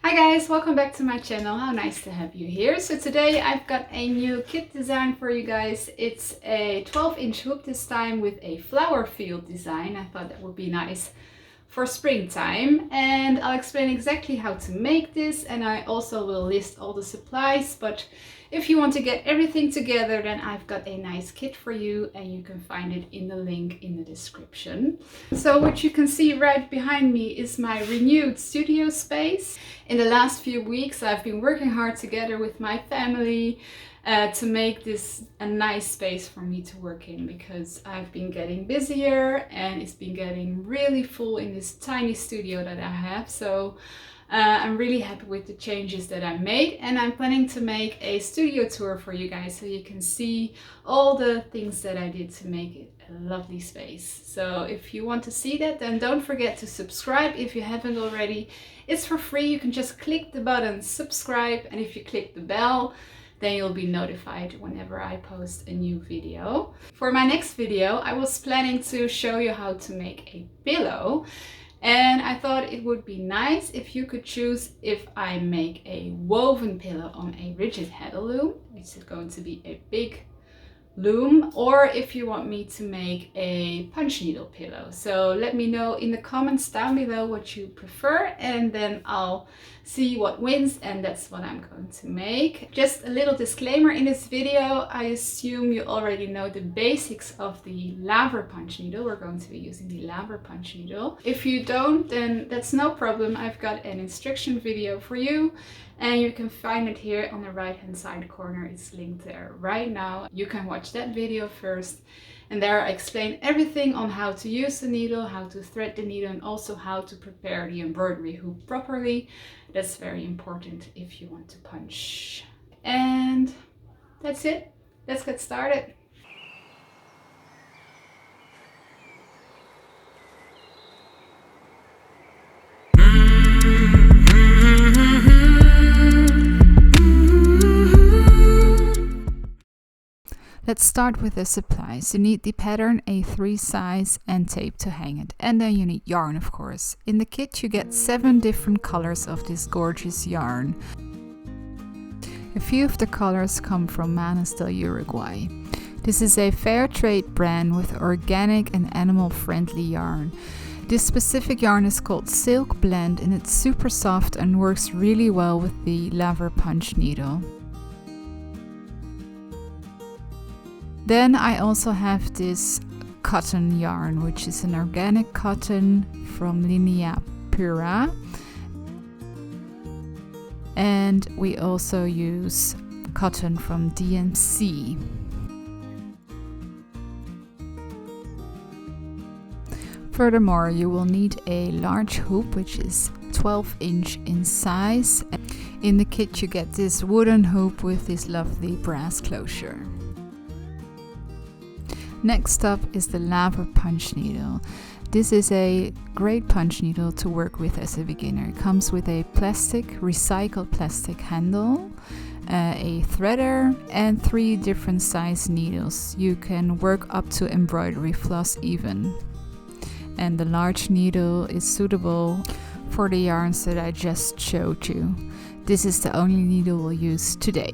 Hi guys, welcome back to my channel. How nice to have you here. So today I've got a new kit design for you guys. It's a 12-inch hoop this time with a flower field design. I thought that would be nice for springtime, and I'll explain exactly how to make this, and I also will list all the supplies. But if you want to get everything together, then I've got a nice kit for you, and you can find it in the link in the description. So what you can see right behind me is my renewed studio space. In the last few weeks I've been working hard together with my family to make this a nice space for me to work in, because I've been getting busier and it's been getting really full in this tiny studio that I have. So I'm really happy with the changes that I made, and I'm planning to make a studio tour for you guys so you can see all the things that I did to make it a lovely space. So if you want to see that, then don't forget to subscribe if you haven't already. It's for free. You can just click the button subscribe, and if you click the bell, then you'll be notified whenever I post a new video. For my next video, I was planning to show you how to make a pillow. And I thought it would be nice if you could choose if I make a woven pillow on a rigid heddle loom, which is going to be a big loom, or if you want me to make a punch needle pillow. So let me know in the comments down below what you prefer, and then I'll see what wins, and that's what I'm going to make. Just a little disclaimer in this video, I assume you already know the basics of the laver punch needle. We're going to be using the laver punch needle. If you don't, then that's no problem. I've got an instruction video for you, and you can find it here on the right hand side corner. It's linked there right now. You can watch that video first, and there I explain everything on how to use the needle, how to thread the needle, and also how to prepare the embroidery hoop properly. That's very important if you want to punch. And that's it. Let's get started. Let's start with the supplies. You need the pattern A3 size and tape to hang it. And then you need yarn, of course. In the kit you get 7 different colors of this gorgeous yarn. A few of the colors come from Manos del Uruguay. This is a fair trade brand with organic and animal friendly yarn. This specific yarn is called Silk Blend, and it's super soft and works really well with the laver punch needle. Then I also have this cotton yarn, which is an organic cotton from Linea Pura. And we also use cotton from DMC. Furthermore, you will need a large hoop, which is 12-inch in size. In the kit you get this wooden hoop with this lovely brass closure. Next up is the laver punch needle. This is a great punch needle to work with as a beginner. It comes with a recycled plastic handle, a threader, and 3 different size needles. You can work up to embroidery floss even. And the large needle is suitable for the yarns that I just showed you. This is the only needle we'll use today.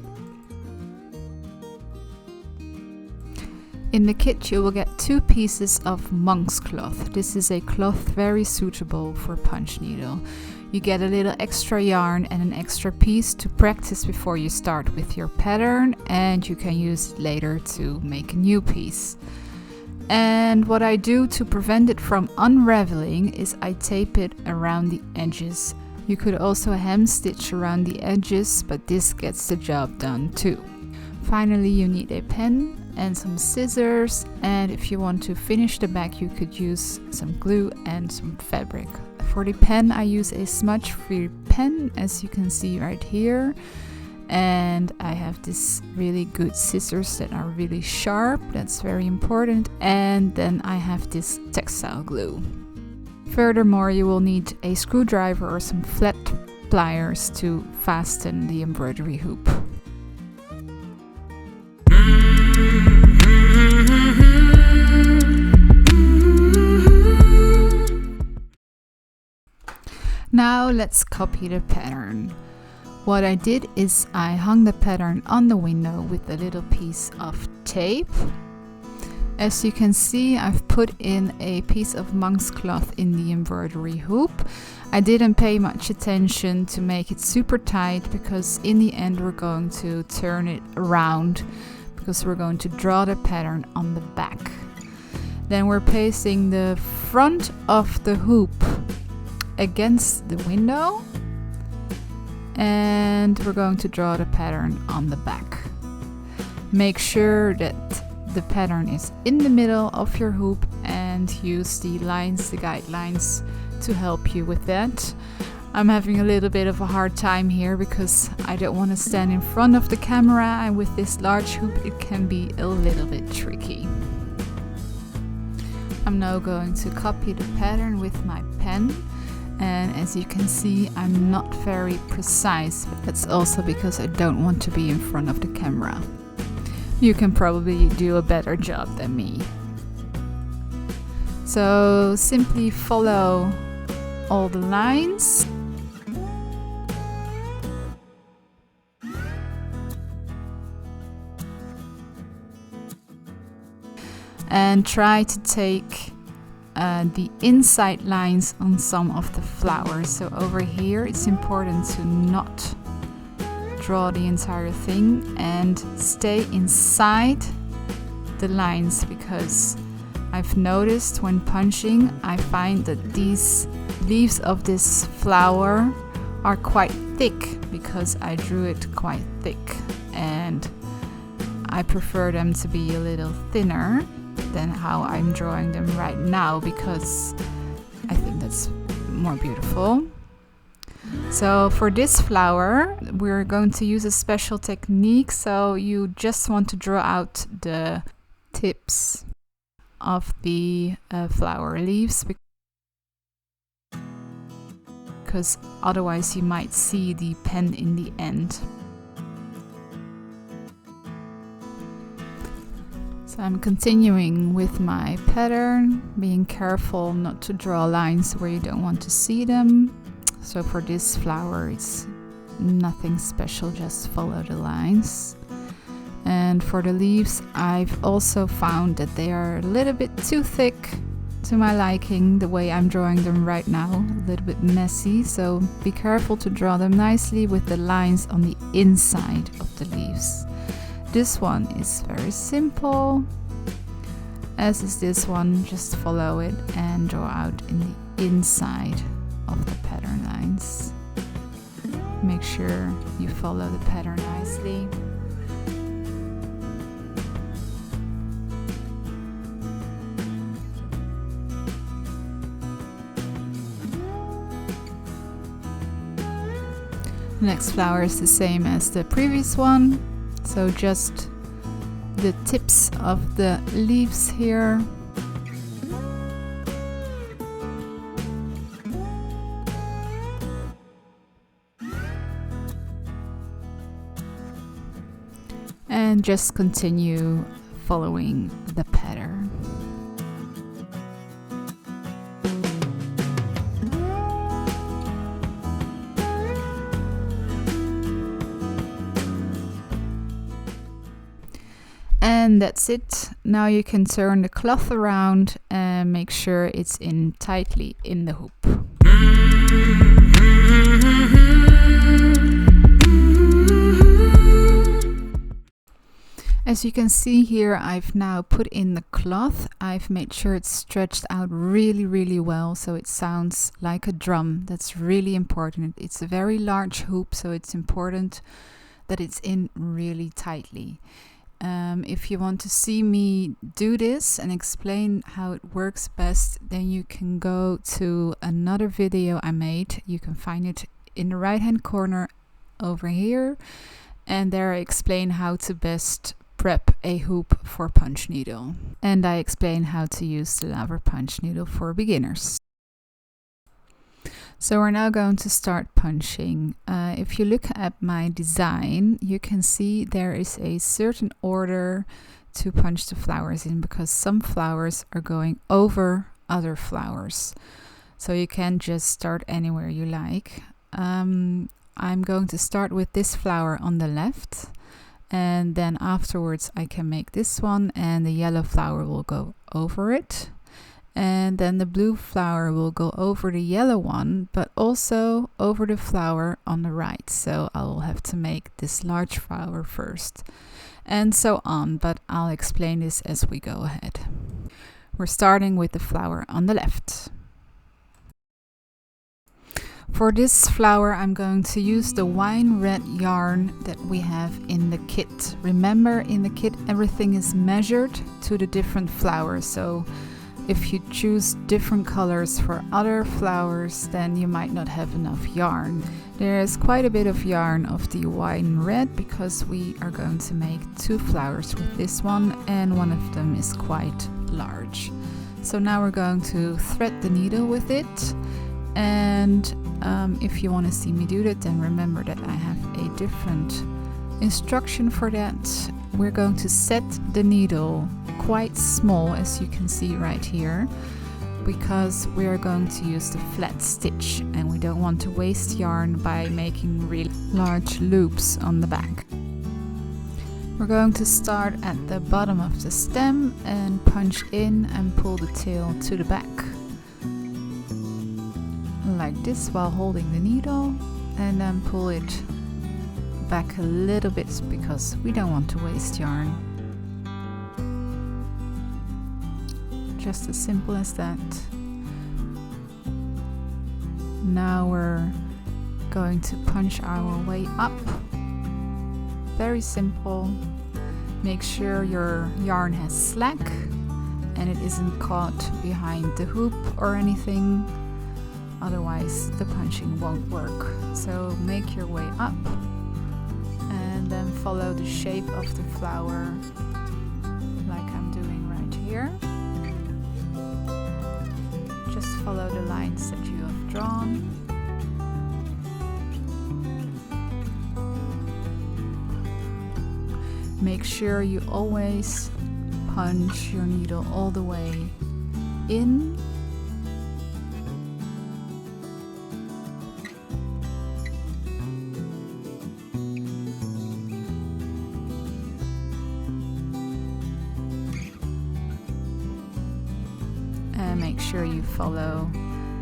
In the kit you will get 2 pieces of monk's cloth. This is a cloth very suitable for punch needle. You get a little extra yarn and an extra piece to practice before you start with your pattern, and you can use it later to make a new piece. And what I do to prevent it from unraveling is I tape it around the edges. You could also hem stitch around the edges, but this gets the job done too. Finally, you need a pen and some scissors, and if you want to finish the back you could use some glue and some fabric. For the pen I use a smudge-free pen, as you can see right here, and I have this really good scissors that are really sharp. That's very important. And then I have this textile glue. Furthermore, you will need a screwdriver or some flat pliers to fasten the embroidery hoop. Now let's copy the pattern. What I did is I hung the pattern on the window with a little piece of tape. As you can see, I've put in a piece of monk's cloth in the embroidery hoop. I didn't pay much attention to make it super tight because in the end we're going to turn it around because we're going to draw the pattern on the back. Then we're pasting the front of the hoop against the window and we're going to draw the pattern on the back. Make sure that the pattern is in the middle of your hoop and use the lines, the guidelines, to help you with that. I'm having a little bit of a hard time here because I don't want to stand in front of the camera, and with this large hoop it can be a little bit tricky. I'm now going to copy the pattern with my pen, and as you can see I'm not very precise, but that's also because I don't want to be in front of the camera. You can probably do a better job than me. So simply follow all the lines. And try to take the inside lines on some of the flowers. So over here it's important to not draw the entire thing and stay inside the lines, because I've noticed when punching I find that these leaves of this flower are quite thick because I drew it quite thick, and I prefer them to be a little thinner than how I'm drawing them right now because I think that's more beautiful. So for this flower we're going to use a special technique. So you just want to draw out the tips of the flower leaves, because otherwise you might see the pen in the end. So I'm continuing with my pattern, being careful not to draw lines where you don't want to see them. So for this flower it's nothing special, just follow the lines. And for the leaves I've also found that they are a little bit too thick to my liking, the way I'm drawing them right now, a little bit messy. So be careful to draw them nicely with the lines on the inside of the leaves. This one is very simple, as is this one. Just follow it and draw out in the inside of the pattern lines. Make sure you follow the pattern nicely. The next flower is the same as the previous one, so just the tips of the leaves here. And just continue following the pattern. And that's it. Now you can turn the cloth around and make sure it's in tightly in the hoop. As you can see here, I've now put in the cloth. I've made sure it's stretched out really well, so it sounds like a drum. That's really important. It's a very large hoop, so it's important that it's in really tightly. If you want to see me do this and explain how it works best, then you can go to another video I made. You can find it in the right hand corner over here, and there I explain how to best prep a hoop for punch needle, and I explain how to use the lever punch needle for beginners. So we're now going to start punching. If you look at my design, you can see there is a certain order to punch the flowers in, because some flowers are going over other flowers. So you can just start anywhere you like. I'm going to start with this flower on the left, and then afterwards I can make this one, and the yellow flower will go over it, and then the blue flower will go over the yellow one, but also over the flower on the right. So I'll have to make this large flower first, and so on, but I'll explain this as we go ahead. We're starting with the flower on the left. For this flower, I'm going to use the wine red yarn that we have in the kit. Remember, in the kit everything is measured to the different flowers, so if you choose different colors for other flowers, then you might not have enough yarn. There's quite a bit of yarn of the wine red because we are going to make 2 flowers with this one, and one of them is quite large. So now we're going to thread the needle with it, and if you want to see me do that, then remember that I have a different instruction for that. We're going to set the needle quite small, as you can see right here, because we are going to use the flat stitch and we don't want to waste yarn by making really large loops on the back. We're going to start at the bottom of the stem and punch in and pull the tail to the back like this while holding the needle, and then pull it back a little bit because we don't want to waste yarn. Just as simple as that. Now we're going to punch our way up. Very simple. Make sure your yarn has slack and it isn't caught behind the hoop or anything. Otherwise the punching won't work. So make your way up and then follow the shape of the flower like I'm doing right here. Just follow the lines that you have drawn. Make sure you always punch your needle all the way in. And make sure you follow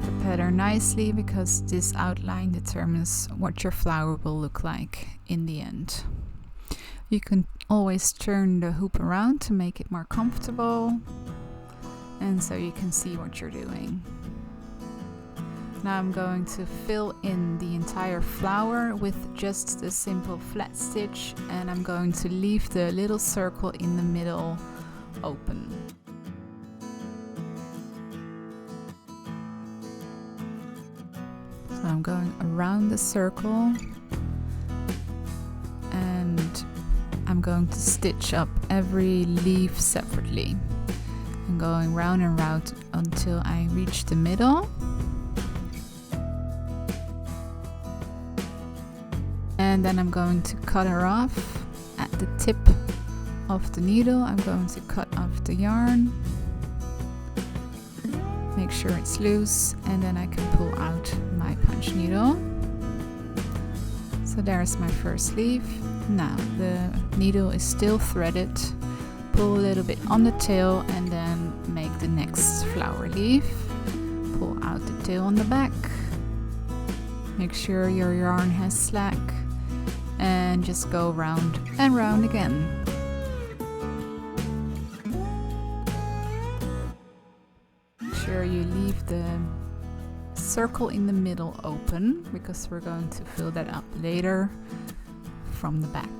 the pattern nicely, because this outline determines what your flower will look like in the end. You can always turn the hoop around to make it more comfortable, and so you can see what you're doing. Now I'm going to fill in the entire flower with just a simple flat stitch, and I'm going to leave the little circle in the middle open. So I'm going around the circle, and I'm going to stitch up every leaf separately. I'm going round and round until I reach the middle. And then I'm going to cut her off at the tip of the needle. I'm going to cut off the yarn. Make sure it's loose, and then I can pull out my punch needle. So there's my first leaf. Now the needle is still threaded. Pull a little bit on the tail and then make the next flower leaf. Pull out the tail on the back. Make sure your yarn has slack, and just go round and round again. Make sure you leave the circle in the middle open, because we're going to fill that up later from the back.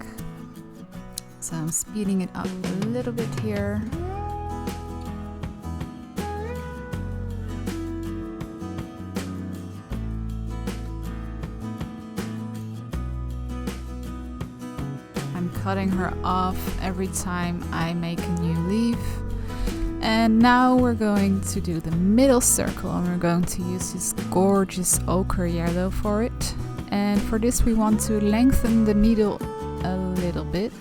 So I'm speeding it up a little bit here. I'm cutting her off every time I make a new leaf. And now we're going to do the middle circle, and we're going to use this gorgeous ochre yellow for it. And for this we want to lengthen the needle a little bit,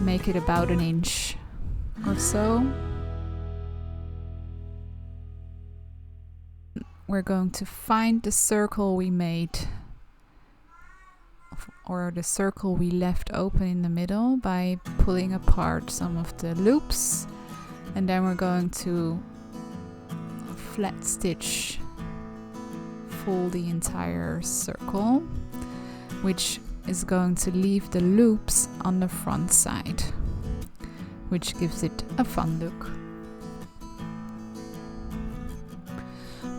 make it about 1 inch or so. we're going to find the circle we made, or the circle we left open in the middle, by pulling apart some of the loops, and then we're going to flat stitch full the entire circle, which is going to leave the loops on the front side, which gives it a fun look.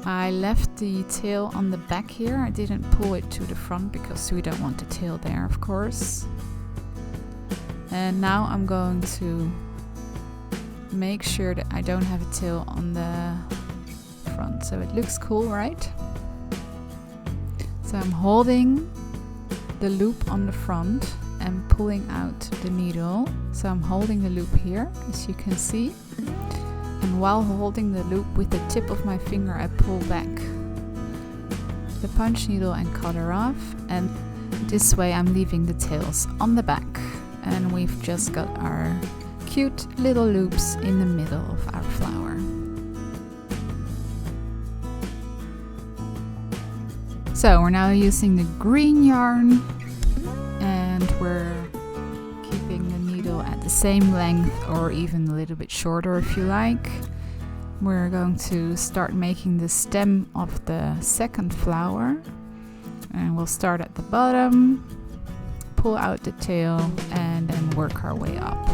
I left the tail on the back here. I didn't pull it to the front because we don't want the tail there, of course. And now I'm going to make sure that I don't have a tail on the front, so it looks cool, right? So I'm holding the loop on the front and pulling out the needle. So I'm holding the loop here, as you can see. And while holding the loop with the tip of my finger, I pull back the punch needle and cut her off. And this way I'm leaving the tails on the back. And we've just got our cute little loops in the middle of our flower. So we're now using the green yarn, and we're keeping the needle at the same length, or even a little bit shorter if you like. We're going to start making the stem of the second flower, and we'll start at the bottom, pull out the tail, and then work our way up.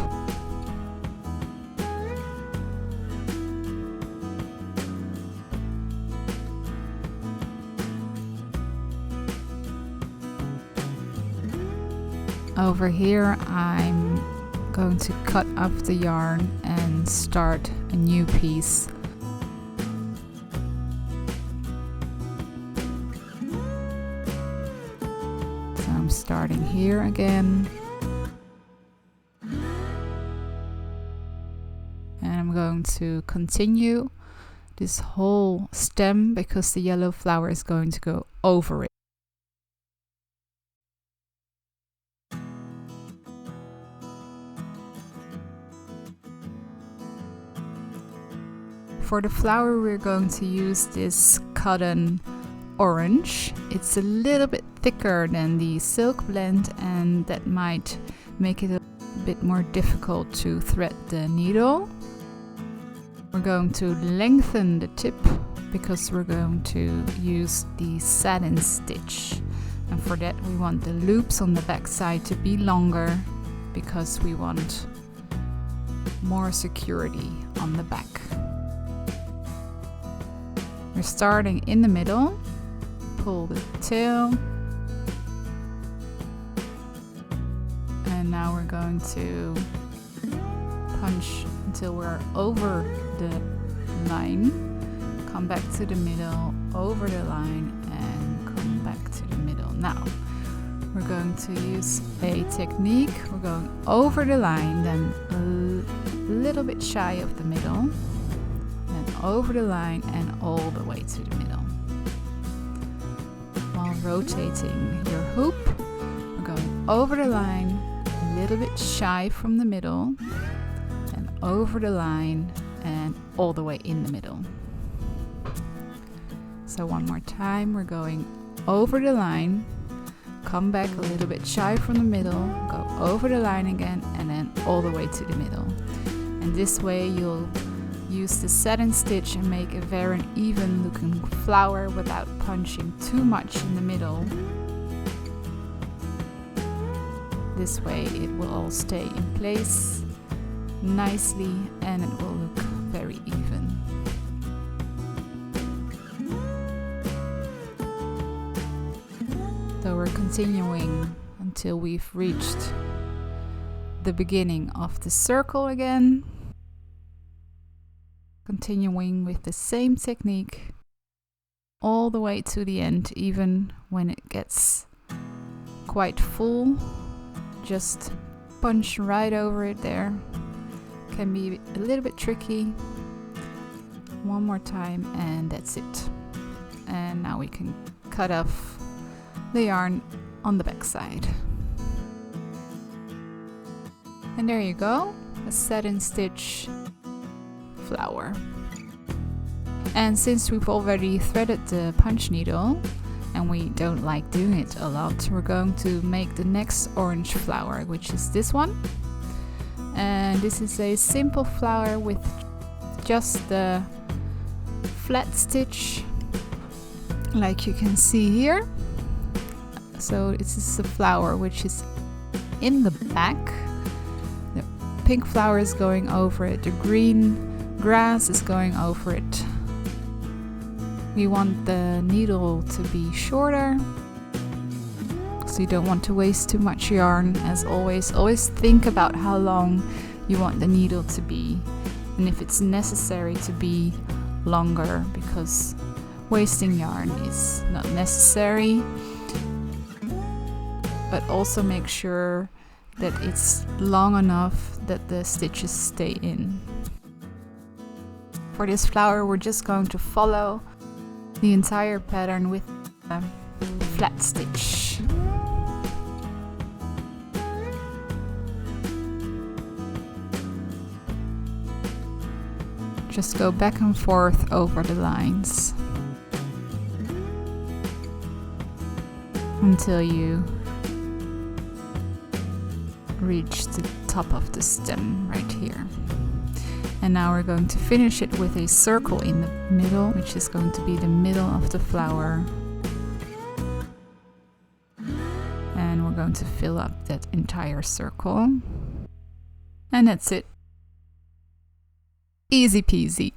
Over here I'm going to cut off the yarn and start a new piece. So I'm starting here again. And I'm going to continue this whole stem because the yellow flower is going to go over it. For the flower we're going to use this cotton orange. It's a little bit thicker than the silk blend, and that might make it a bit more difficult to thread the needle. We're going to lengthen the tip because we're going to use the satin stitch, and for that we want the loops on the back side to be longer because we want more security on the back. We're starting in the middle, pull the tail, and now we're going to punch until we're over the line, come back to the middle, over the line, and come back to the middle. Now we're going to use a technique. We're going over the line, then a little bit shy of the middle, over the line and all the way to the middle. While rotating your hoop, we're going over the line, a little bit shy from the middle, and over the line and all the way in the middle. So one more time, we're going over the line, come back a little bit shy from the middle, go over the line again, and then all the way to the middle. And this way you'll use the satin stitch and make a very even looking flower without punching too much in the middle. This way it will all stay in place nicely and it will look very even. So we're continuing until we've reached the beginning of the circle again. Continuing with the same technique all the way to the end, even when it gets quite full. Just punch right over it there. Can be a little bit tricky. One more time and that's it. And now we can cut off the yarn on the back side. And there you go, a satin stitch flower. And since we've already threaded the punch needle and we don't like doing it a lot, we're going to make the next orange flower, which is this one. And this is a simple flower with just the flat stitch, like you can see here. So this is a flower which is in the back. The pink flower is going over it, the green grass is going over it. We want the needle to be shorter, so you don't want to waste too much yarn. As always, always think about how long you want the needle to be, and if it's necessary to be longer, because wasting yarn is not necessary. But also make sure that it's long enough that the stitches stay in. For this flower, we're just going to follow the entire pattern with a flat stitch. Just go back and forth over the lines until you reach the top of the stem right here. And now we're going to finish it with a circle in the middle, which is going to be the middle of the flower. And we're going to fill up that entire circle. And that's it. Easy peasy.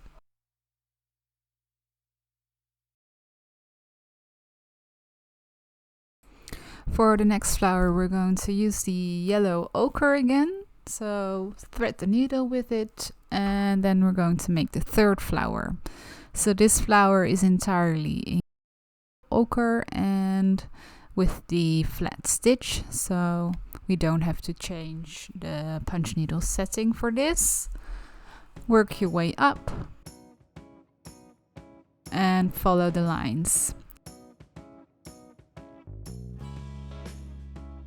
For the next flower, we're going to use the yellow ochre again. So thread the needle with it, and then we're going to make the third flower. So this flower is entirely in ochre and with the flat stitch, so we don't have to change the punch needle setting for this. Work your way up and follow the lines.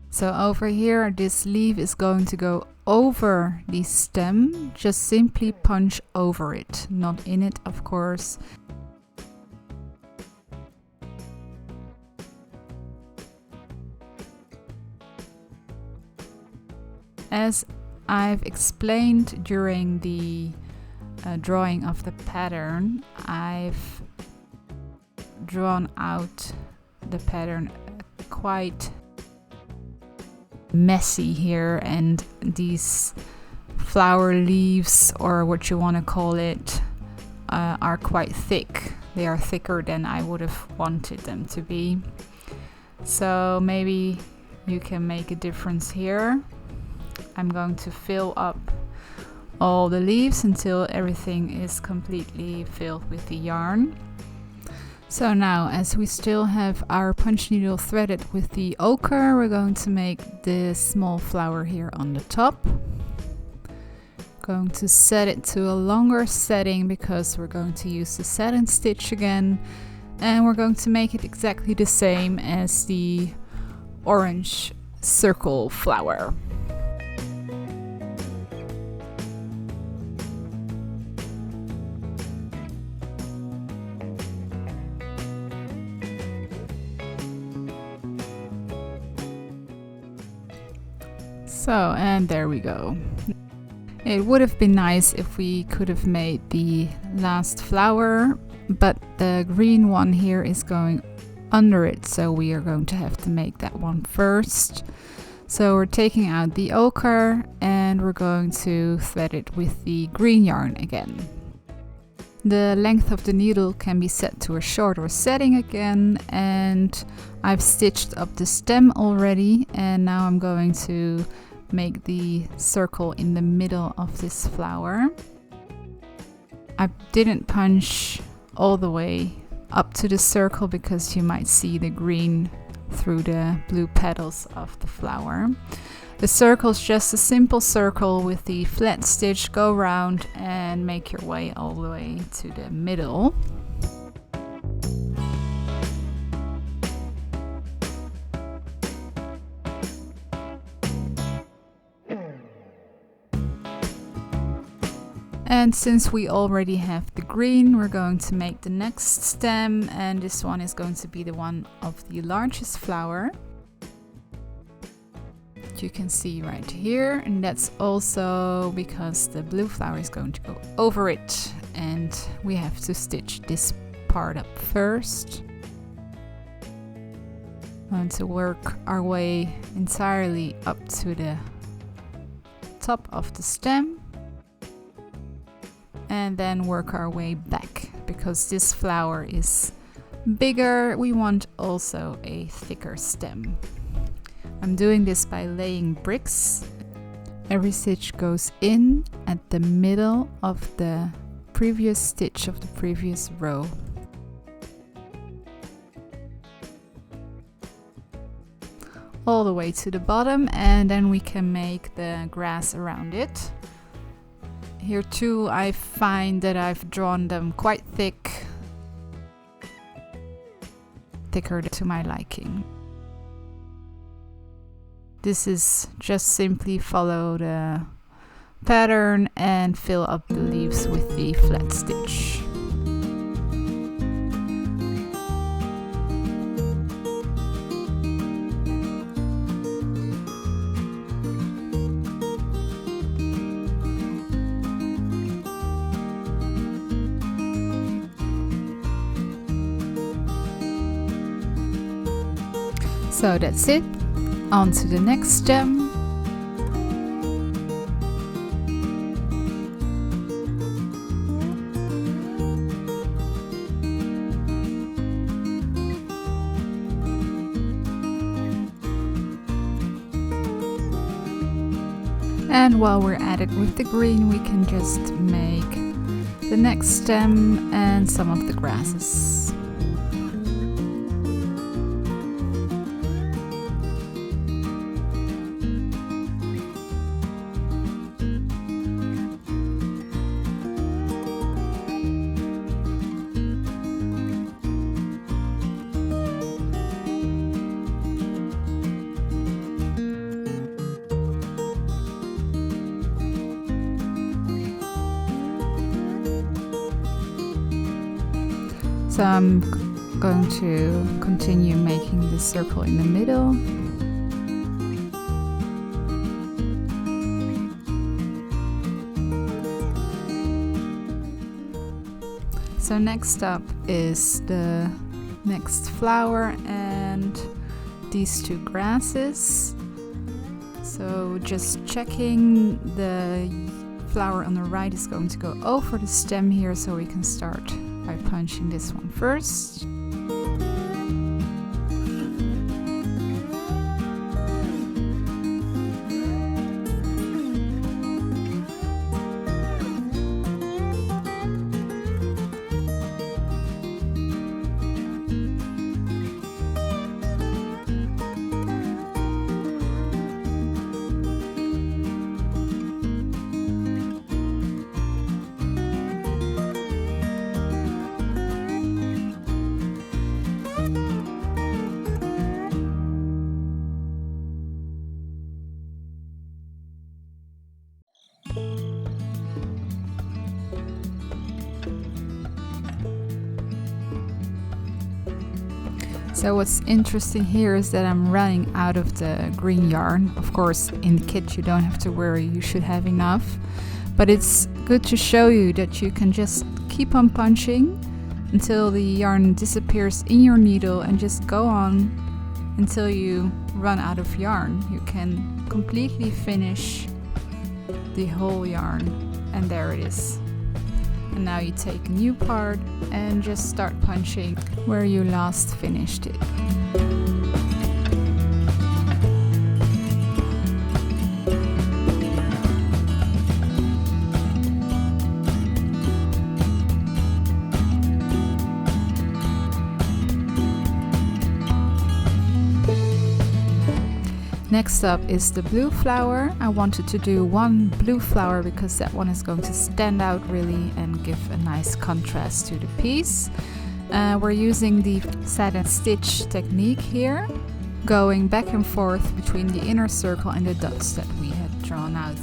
So over here, this leaf is going to go over the stem. Just simply punch over it, not in it, of course. As I've explained during the drawing of the pattern, I've drawn out the pattern quite messy here, and these flower leaves, or what you want to call it, are quite thick. They are thicker than I would have wanted them to be. So maybe you can make a difference here. I'm going to fill up all the leaves until everything is completely filled with the yarn. So now, as we still have our punch needle threaded with the ochre, we're going to make this small flower here on the top. Going to set it to a longer setting because we're going to use the satin stitch again, and we're going to make it exactly the same as the orange circle flower. So, and there we go. It would have been nice if we could have made the last flower, but the green one here is going under it, so we are going to have to make that one first. So we're taking out the ochre and we're going to thread it with the green yarn again. The length of the needle can be set to a shorter setting again, and I've stitched up the stem already, and now I'm going to make the circle in the middle of this flower. I didn't punch all the way up to the circle because you might see the green through the blue petals of the flower. The circle is just a simple circle with the flat stitch. Go around and make your way all the way to the middle. And since we already have the green, we're going to make the next stem, and this one is going to be the one of the largest flower. You can see right here, and that's also because the blue flower is going to go over it, and we have to stitch this part up first. We want to work our way entirely up to the top of the stem, and then work our way back. Because this flower is bigger, we want also a thicker stem. I'm doing this by laying bricks. Every stitch goes in at the middle of the previous stitch of the previous row. All the way to the bottom, and then we can make the grass around it. Here too, I find that I've drawn them quite thick, thicker to my liking. This is just simply follow the pattern and fill up the leaves with the flat stitch. So that's it. On to the next stem. And while we're at it with the green, we can just make the next stem and some of the grasses. So I'm going to continue making the circle in the middle. So next up is the next flower and these two grasses. So just checking, the flower on the right is going to go over the stem here, so we can start by punching this one first. So what's interesting here is that I'm running out of the green yarn. Of course, in the kit you don't have to worry, you should have enough. But it's good to show you that you can just keep on punching until the yarn disappears in your needle, and just go on until you run out of yarn. You can completely finish the whole yarn, and there it is. And now you take a new part and just start punching where you last finished it. Next up is the blue flower. I wanted to do one blue flower because that one is going to stand out really and give a nice contrast to the piece. We're using the satin stitch technique here, going back and forth between the inner circle and the dots that we had drawn out.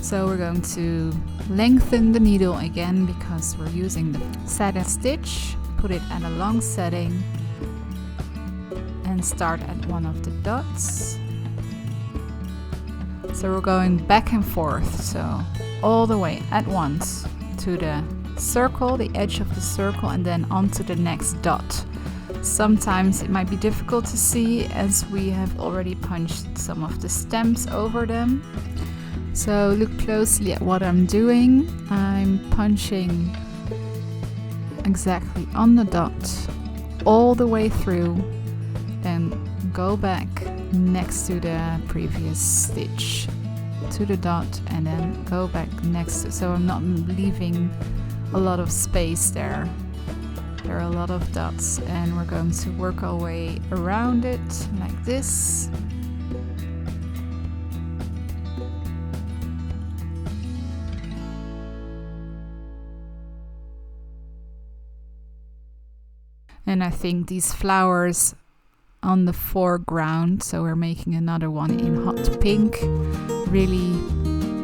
So we're going to lengthen the needle again because we're using the satin stitch. Put it at a long setting and start at one of the dots. So we're going back and forth, so all the way at once to the circle, the edge of the circle, and then onto the next dot. Sometimes it might be difficult to see as we have already punched some of the stems over them. So look closely at what I'm doing. I'm punching exactly on the dot all the way through, then go back next to the previous stitch to the dot and then go back next to, so I'm not leaving a lot of space there. There are a lot of dots and we're going to work our way around it like this. And I think these flowers on the foreground, so we're making another one in hot pink, really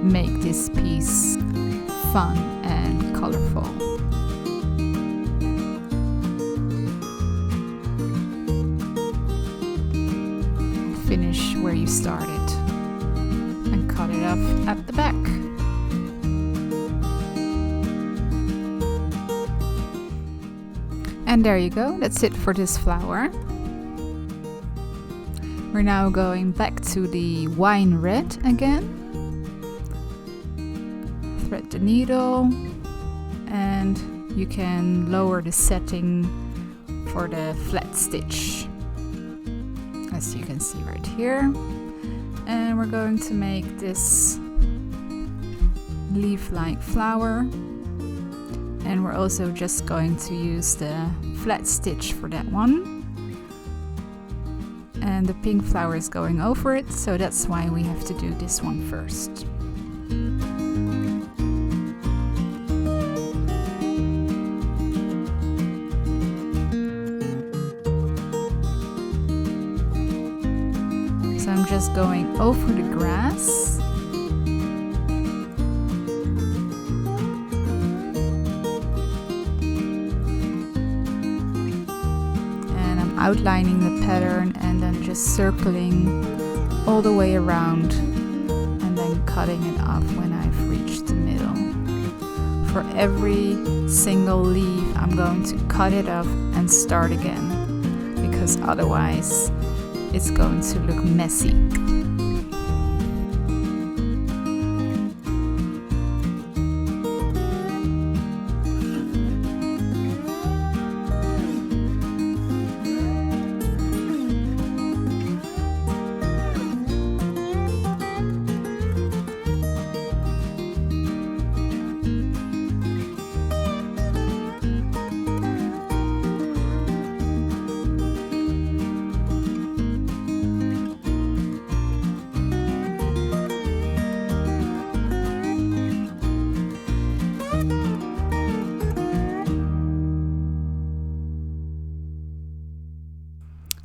make this piece fun and colorful. Finish where you started and cut it off at the back. And there you go, that's it for this flower. We're now going back to the wine red again. Thread the needle and you can lower the setting for the flat stitch, as you can see right here. And we're going to make this leaf-like flower. And we're also just going to use the flat stitch for that one. And the pink flower is going over it, so that's why we have to do this one first. So I'm just going over the grass. Outlining the pattern and then just circling all the way around and then cutting it off when I've reached the middle. For every single leaf I'm going to cut it off and start again, because otherwise it's going to look messy.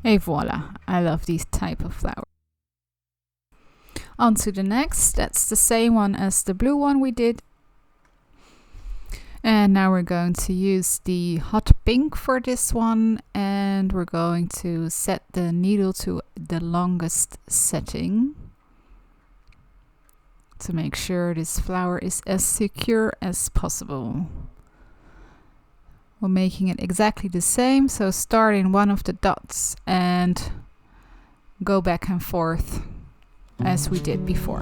Et voila, I love these type of flowers. On to the next, that's the same one as the blue one we did. And now we're going to use the hot pink for this one, and we're going to set the needle to the longest setting to make sure this flower is as secure as possible. We're making it exactly the same, so start in one of the dots and go back and forth as we did before.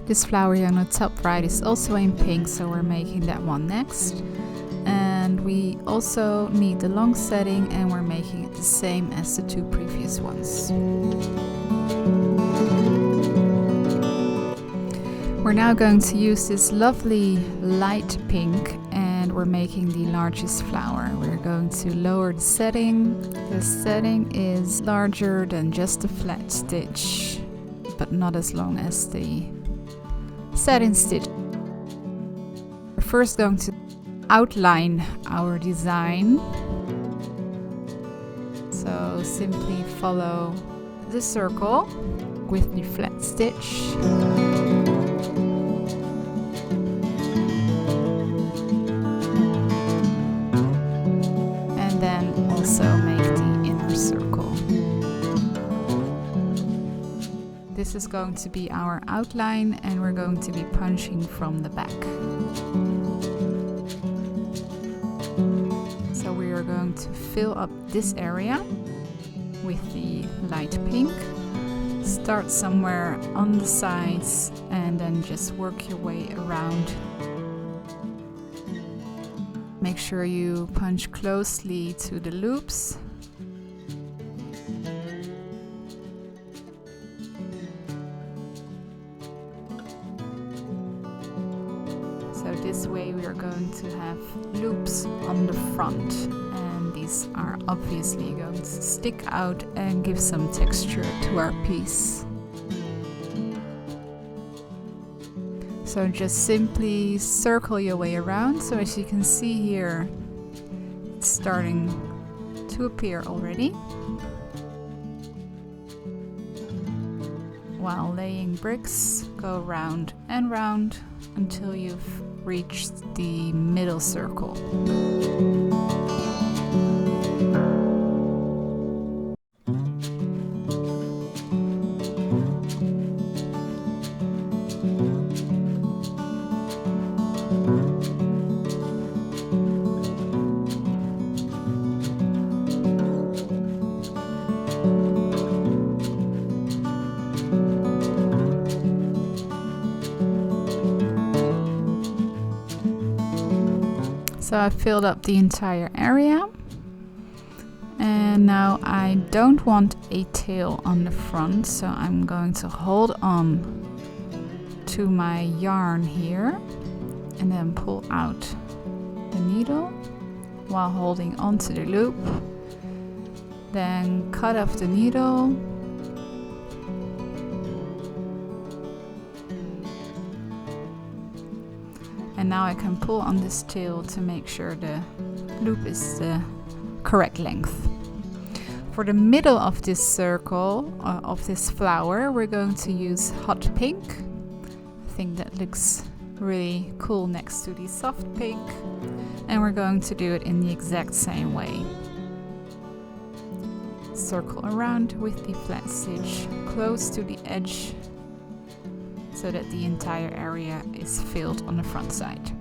This flower here on the top right is also in pink, so we're making that one next. And we also need the long setting, and we're making it the same as the two previous ones. We're now going to use this lovely light pink, and we're making the largest flower. We're going to lower the setting. The setting is larger than just a flat stitch, but not as long as the satin stitch. We're first going to outline our design. So simply follow the circle with the flat stitch. And then also make the inner circle. This is going to be our outline, and we're going to be punching from the back. So we are going to fill up this area with the light pink. Start somewhere on the sides and then just work your way around. Make sure you punch closely to the loops. So this way we are going to have loops on the front, and these are obviously going to stick out and give some texture to our piece. So just simply circle your way around. So as you can see here, it's starting to appear already. While laying bricks, go round and round until you've reached the middle circle. So I filled up the entire area, and now I don't want a tail on the front, so I'm going to hold on to my yarn here and then pull out the needle while holding onto the loop. Then cut off the needle. And now I can pull on this tail to make sure the loop is the correct length. For the middle of this circle, of this flower, we're going to use hot pink. I think that looks really cool next to the soft pink. And we're going to do it in the exact same way. Circle around with the flat stitch close to the edge, so that the entire area is filled on the front side.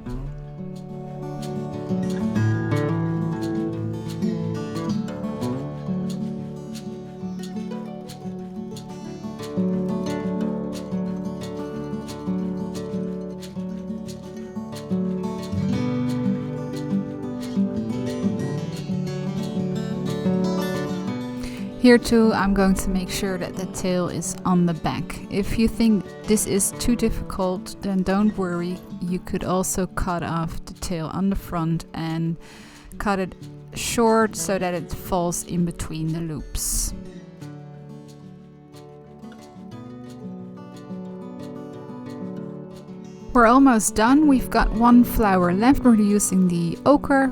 Here too, I'm going to make sure that the tail is on the back. If you think this is too difficult, then don't worry. You could also cut off the tail on the front and cut it short so that it falls in between the loops. We're almost done. We've got one flower left. We're using the ochre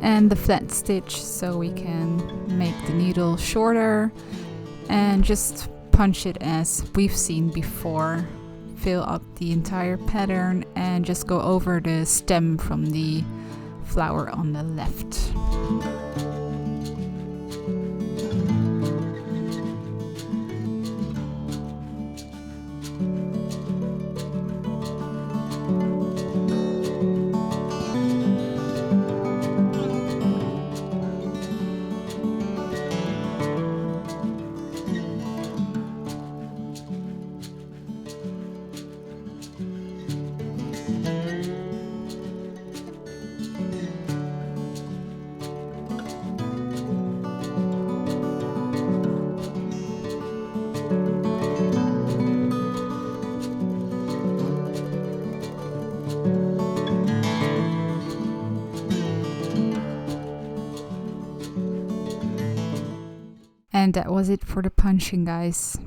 and the flat stitch so we can make the needle shorter and just punch it as we've seen before. Fill up the entire pattern and just go over the stem from the flower on the left. And that was it for the punching, guys.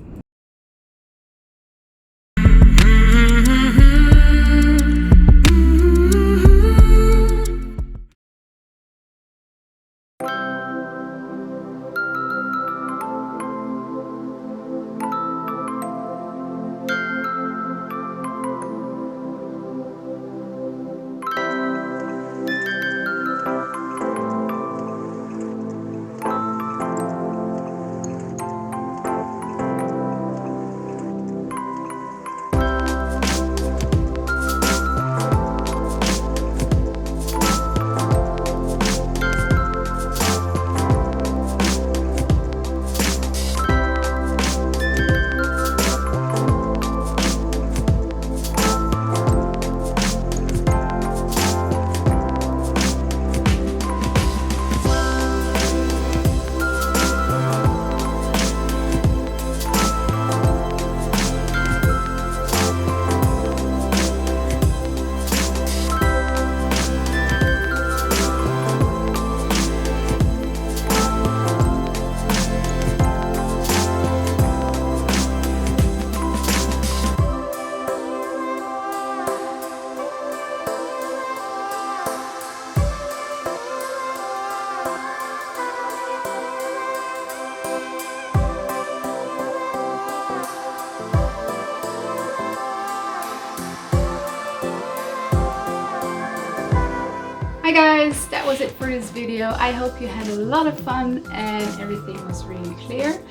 Hi guys, that was it for this video. I hope you had a lot of fun and everything was really clear.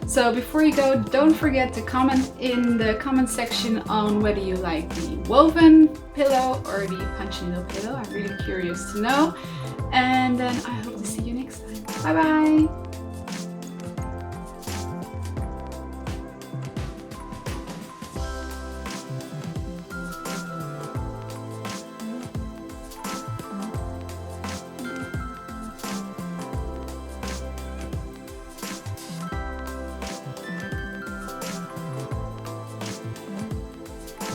So before you go, don't forget to comment in the comment section on whether you like the woven pillow or the punch needle pillow. I'm really curious to know. And then I hope to see you next time. Bye bye!